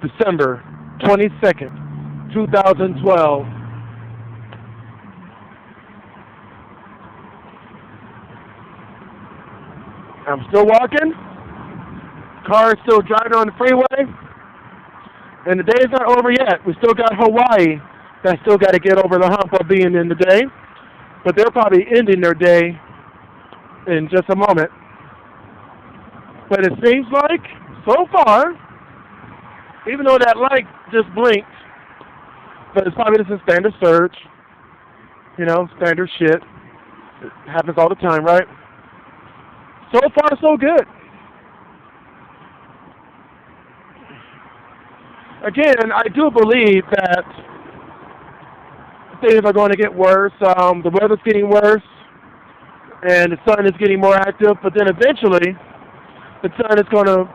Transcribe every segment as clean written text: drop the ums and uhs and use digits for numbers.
December 22nd, 2012. I'm still walking. Car is still driving on the freeway. And the day's not over yet. We still got Hawaii that still got to get over the hump of being in the day. But they're probably ending their day in just a moment. But it seems like, so far, even though that light just blinked, but it's probably just a standard surge, standard shit. It happens all the time, right? So far, so good. Again, I do believe that things are going to get worse. The weather's getting worse, and the sun is getting more active, but then eventually, the sun is going to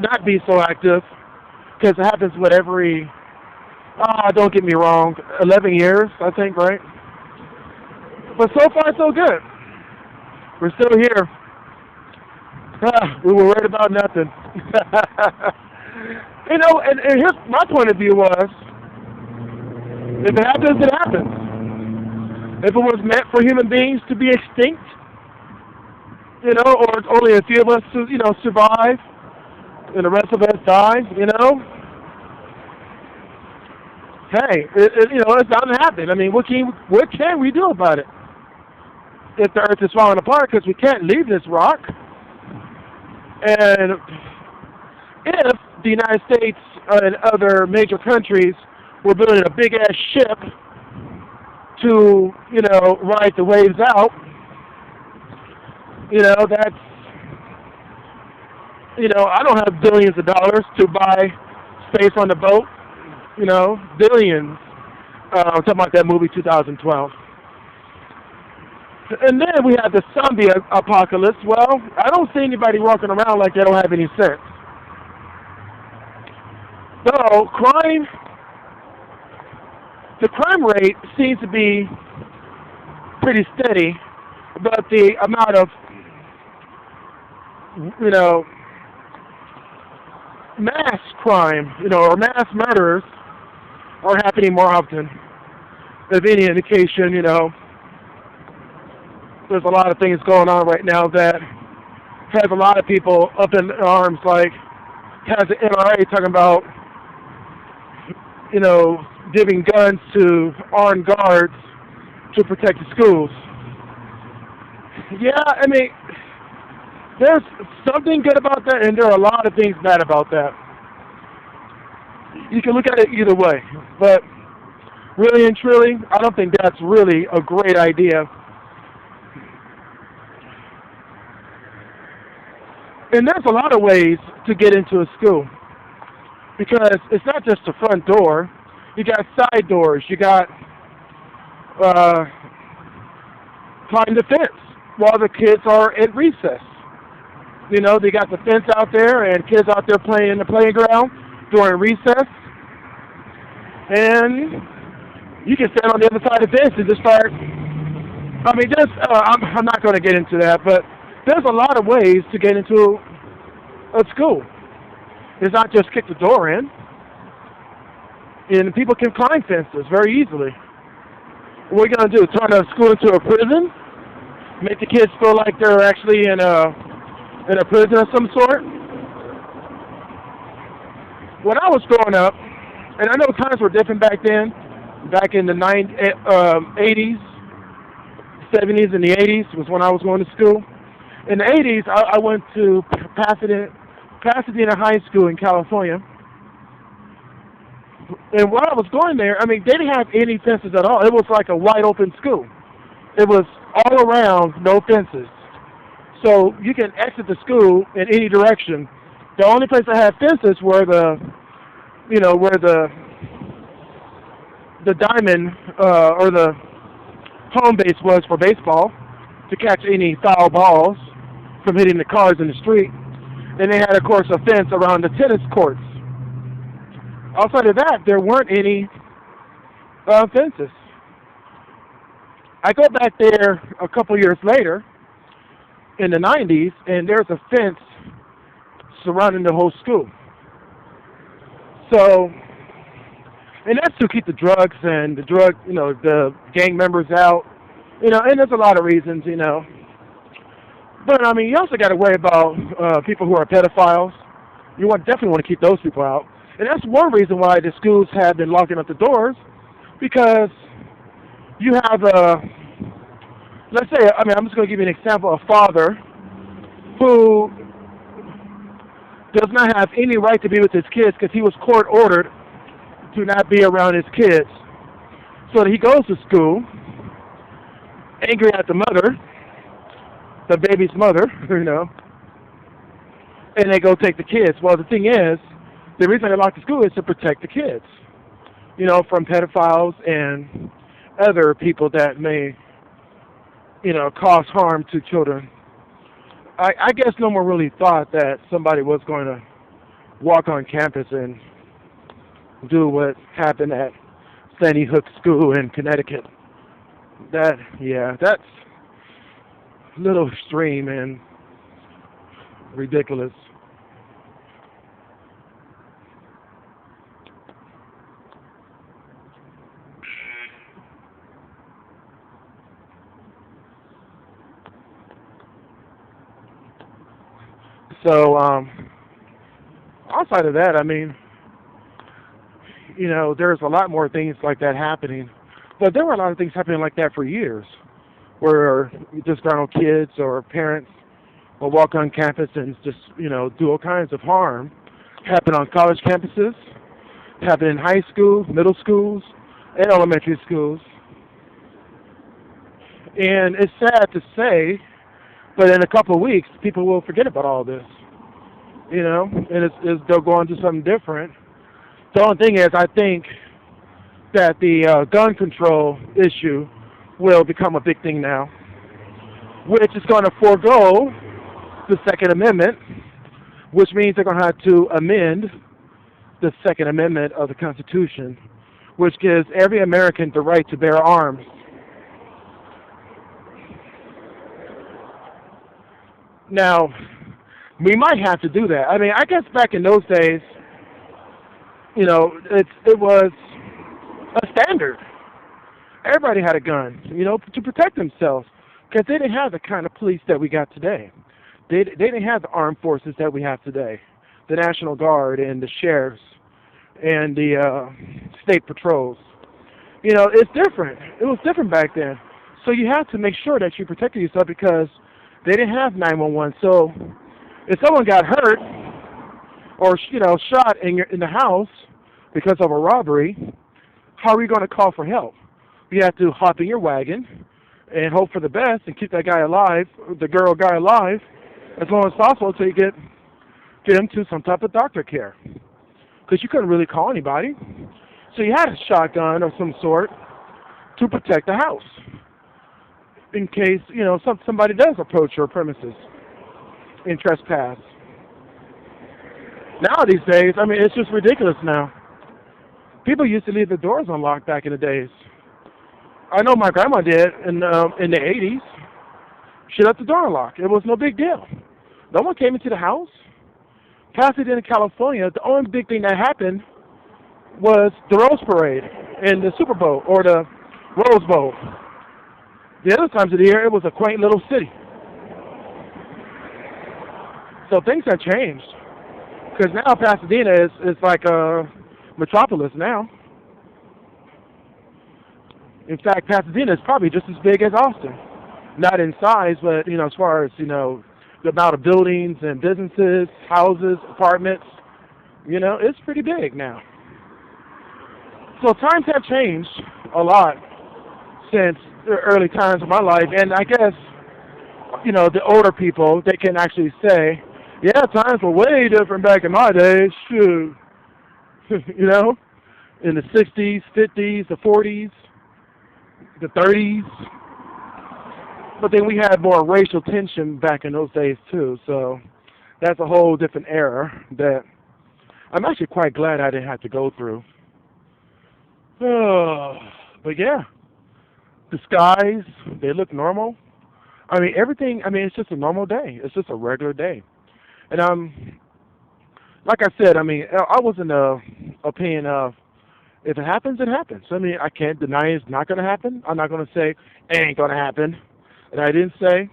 not be so active, because it happens with every, don't get me wrong, 11 years, I think, right? But so far, so good. We're still here. We were worried about nothing. And here's my point of view was, if it happens, it happens. If it was meant for human beings to be extinct, or only a few of us to, survive, and the rest of us die, hey, it's bound to happen. I mean, what can we do about it? If the earth is falling apart, because we can't leave this rock. And if the United States and other major countries were building a big-ass ship to, ride the waves out, that's, I don't have billions of dollars to buy space on the boat, billions. I'm talking about that movie 2012. And then we have the zombie apocalypse. Well, I don't see anybody walking around like they don't have any sense. So, the crime rate seems to be pretty steady, but the amount of, mass crime, or mass murders are happening more often. If any indication, there's a lot of things going on right now that has a lot of people up in arms, like has the NRA talking about, giving guns to armed guards to protect the schools. Yeah, I mean, there's something good about that, and there are a lot of things bad about that. You can look at it either way, but really and truly, I don't think that's really a great idea. And there's a lot of ways to get into a school, because it's not just the front door. You got side doors. You got climb the fence while the kids are at recess. They got the fence out there, and kids out there playing in the playground during recess. And you can stand on the other side of the fence and just start. I mean, I'm not going to get into that, but there's a lot of ways to get into a school. It's not just kick the door in. And people can climb fences very easily. What are we going to do? Turn a school into a prison? Make the kids feel like they're actually in a prison of some sort? When I was growing up, and I know times were different back then, back in the 80s, 70s, and the 80s was when I was going to school. In the 80s, I went to Pasadena High School in California. And while I was going there, I mean, they didn't have any fences at all. It was like a wide open school. It was all around, no fences. So you can exit the school in any direction. The only place that had fences were where the diamond or the home base was for baseball, to catch any foul balls from hitting the cars in the street. And they had, of course, a fence around the tennis courts. Outside of that, there weren't any fences. I go back there a couple years later, in the 90s, and there's a fence surrounding the whole school. So, and that's to keep the drugs and the gang members out. And there's a lot of reasons, But I mean, you also got to worry about people who are pedophiles. Definitely want to keep those people out, and that's one reason why the schools have been locking up the doors, because you have let's say, I'm just going to give you an example: a father who does not have any right to be with his kids because he was court ordered to not be around his kids. So he goes to school, angry at the mother, the baby's mother, and they go take the kids. Well, the thing is, the reason they lock the school is to protect the kids, from pedophiles and other people that may, cause harm to children. I guess no one really thought that somebody was going to walk on campus and do what happened at Sandy Hook School in Connecticut. That's a little extreme and ridiculous. So, outside of that, there's a lot more things like that happening. But there were a lot of things happening like that for years, where disgruntled kids or parents will walk on campus and just, do all kinds of harm. Happen on college campuses, happen in high schools, middle schools, and elementary schools. And it's sad to say, but in a couple of weeks, people will forget about all this, and they'll go on to something different. The only thing is, I think that the gun control issue will become a big thing now, which is going to forego the Second Amendment, which means they're going to have to amend the Second Amendment of the Constitution, which gives every American the right to bear arms. Now, we might have to do that. I guess back in those days, it was a standard. Everybody had a gun, to protect themselves, because they didn't have the kind of police that we got today. They didn't have the armed forces that we have today, the National Guard and the sheriffs and the state patrols. It's different. It was different back then. So you have to make sure that you protected yourself, because they didn't have 911. So if someone got hurt or shot in the house because of a robbery, how are you going to call for help? You have to hop in your wagon and hope for the best and keep that guy alive, the girl or guy alive, as long as possible until you get him to some type of doctor care. Because you couldn't really call anybody. So you had a shotgun of some sort to protect the house, in case, somebody does approach your premises and trespass. Now these days, it's just ridiculous now. People used to leave the doors unlocked back in the days. I know my grandma did in the 80s. She left the door unlocked. It was no big deal. No one came into the house. Pasadena, California, the only big thing that happened was the Rose Parade and the Super Bowl, or the Rose Bowl. The other times of the year, it was a quaint little city. So things have changed. Because now Pasadena is like a metropolis now. In fact, Pasadena is probably just as big as Austin. Not in size, but, as far as, the amount of buildings and businesses, houses, apartments, it's pretty big now. So times have changed a lot since the early times of my life, and I guess, the older people, they can actually say, yeah, times were way different back in my day, shoot, in the 60s, 50s, the 40s, the 30s, but then we had more racial tension back in those days too, so that's a whole different era that I'm actually quite glad I didn't have to go through. But yeah. The skies, they look normal. Everything, it's just a normal day. It's just a regular day. And like I said, I was in opinion of, if it happens, it happens. I mean, I can't deny it's not going to happen. I'm not going to say it ain't going to happen. And I didn't say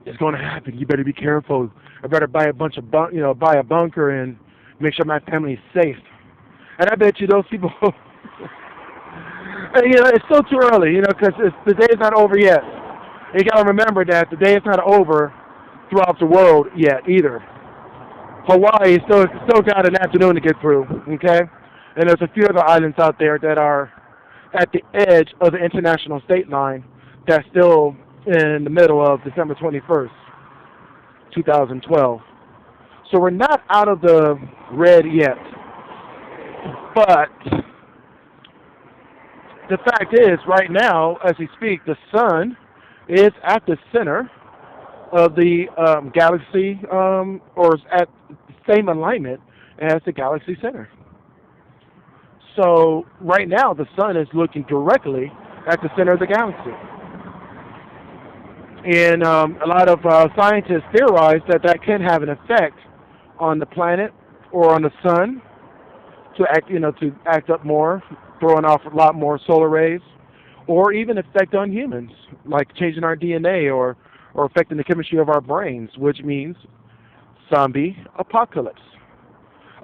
it's going to happen. You better be careful. I better buy a bunch of buy a bunker and make sure my family's safe. And I bet you those people, and, it's still too early, because the day is not over yet. You got to remember that the day is not over throughout the world yet either. Hawaii still got an afternoon to get through, okay? And there's a few other islands out there that are at the edge of the international state line that's still in the middle of December 21st, 2012. So we're not out of the red yet. But the fact is, right now, as we speak, the sun is at the center of the galaxy, or is at the same alignment as the galaxy center. So right now, the sun is looking directly at the center of the galaxy. And a lot of scientists theorize that can have an effect on the planet or on the sun to act up more, throwing off a lot more solar rays, or even effect on humans, like changing our DNA or affecting the chemistry of our brains, which means zombie apocalypse.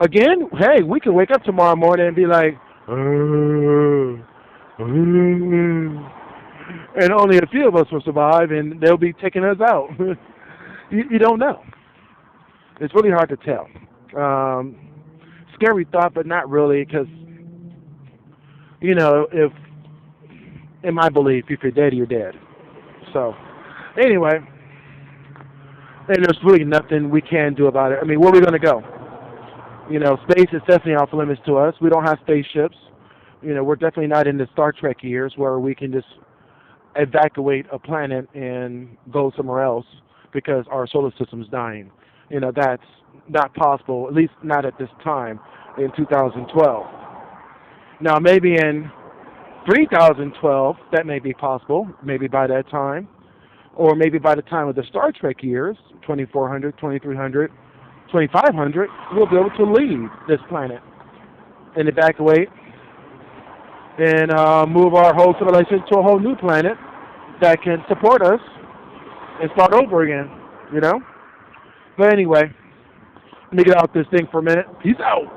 Again, hey, we could wake up tomorrow morning and be like, and only a few of us will survive, and they'll be taking us out. You don't know. It's really hard to tell. Scary thought, but not really, because, if, in my belief, if you're dead, you're dead. So, anyway, and there's really nothing we can do about it. I mean, where are we going to go? Space is definitely off limits to us. We don't have spaceships. We're definitely not in the Star Trek years where we can just evacuate a planet and go somewhere else because our solar system's dying. That's not possible, at least not at this time in 2012. Now, maybe in 3012, that may be possible, maybe by that time, or maybe by the time of the Star Trek years, 2400, 2300, 2500, we'll be able to leave this planet and evacuate and move our whole civilization to a whole new planet that can support us and start over again, But anyway, let me get out this thing for a minute. Peace out.